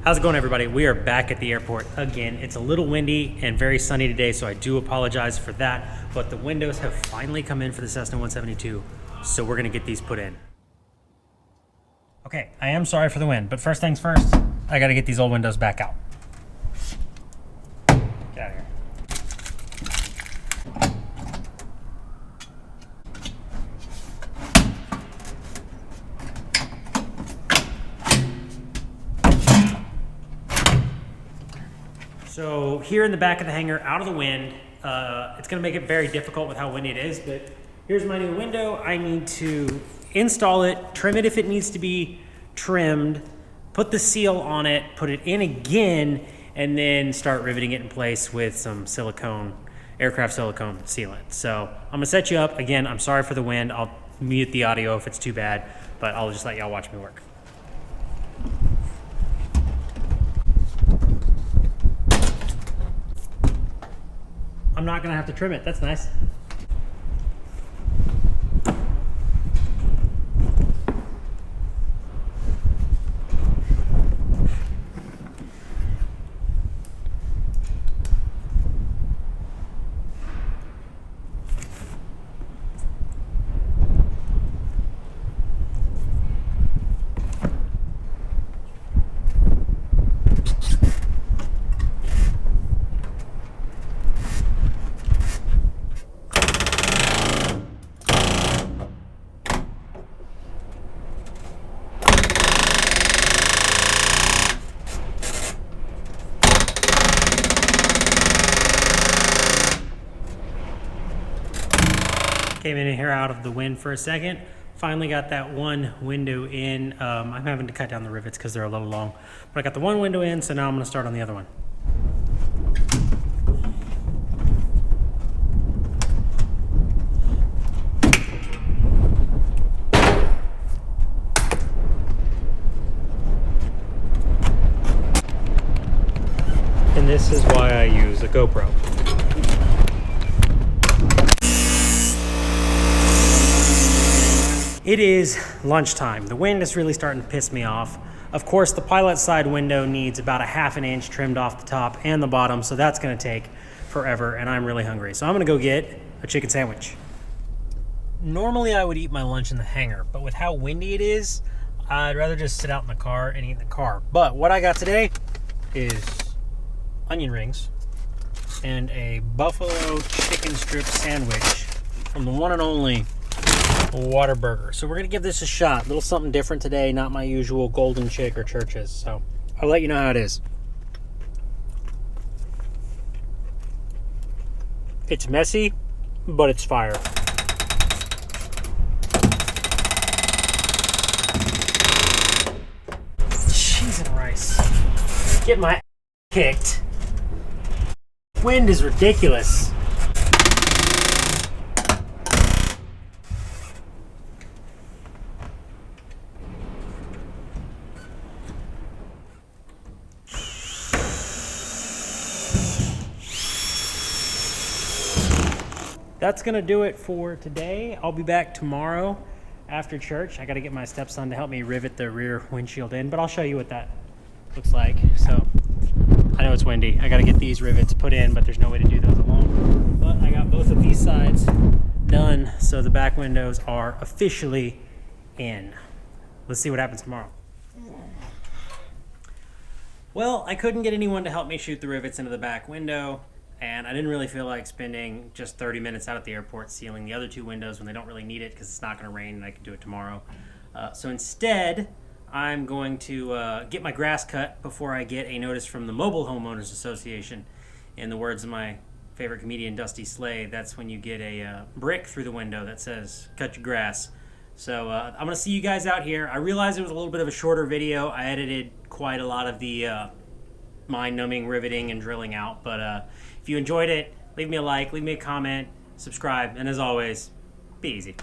How's it going, everybody? We are back at the airport again. It's a little windy and very sunny today, so I do apologize for that, but the windows have finally come in for the Cessna 172, so we're gonna get these put in. Okay, I am sorry for the wind, but first things first, I gotta get these old windows back out. Get out of here. So here in the back of the hangar, out of the wind, it's gonna make it very difficult with how windy it is, but here's my new window. I need to install it, trim it if it needs to be trimmed, put the seal on it, put it in again, and then start riveting it in place with some silicone, aircraft silicone sealant. So I'm gonna set you up. Again, I'm sorry for the wind. I'll mute the audio if it's too bad, but I'll just let y'all watch me work. I'm not gonna have to trim it. That's nice. Came in here out of the wind for a second. Finally got that one window in. I'm having to cut down the rivets because they're a little long. But I got the one window in, so now I'm gonna start on the other one. And this is why I use a GoPro. It is lunchtime. The wind is really starting to piss me off. Of course, the pilot side window needs about a ½ an inch trimmed off the top and the bottom, so that's gonna take forever, and I'm really hungry. So I'm gonna go get a chicken sandwich. Normally I would eat my lunch in the hangar, but with how windy it is, I'd rather just sit out in the car and eat in the car. But what I got today is onion rings and a buffalo chicken strip sandwich from the one and only Whataburger. So we're gonna give this a shot. A little something different today, not my usual Golden Chick or Church's. So I'll let you know how it is. It's messy, but it's fire. Cheese and rice. Get my kicked. Wind is ridiculous. That's gonna do it for today. I'll be back tomorrow after church. I gotta get my stepson to help me rivet the rear windshield in, but I'll show you what that looks like. So, I know it's windy. I gotta get these rivets put in, but there's no way to do those alone. But I got both of these sides done, so the back windows are officially in. Let's see what happens tomorrow. Well, I couldn't get anyone to help me shoot the rivets into the back window, and I didn't really feel like spending just 30 minutes out at the airport sealing the other two windows when they don't really need it because it's not going to rain and I can do it tomorrow. So instead, I'm going to get my grass cut before I get a notice from the Mobile Homeowners Association. In the words of my favorite comedian, Dusty Slade, that's when you get a brick through the window that says, "Cut your grass." So I'm going to see you guys out here. I realized it was a little bit of a shorter video. I edited quite a lot of the mind-numbing riveting and drilling out, but if you enjoyed it, leave me a like, leave me a comment, subscribe, and as always, be easy.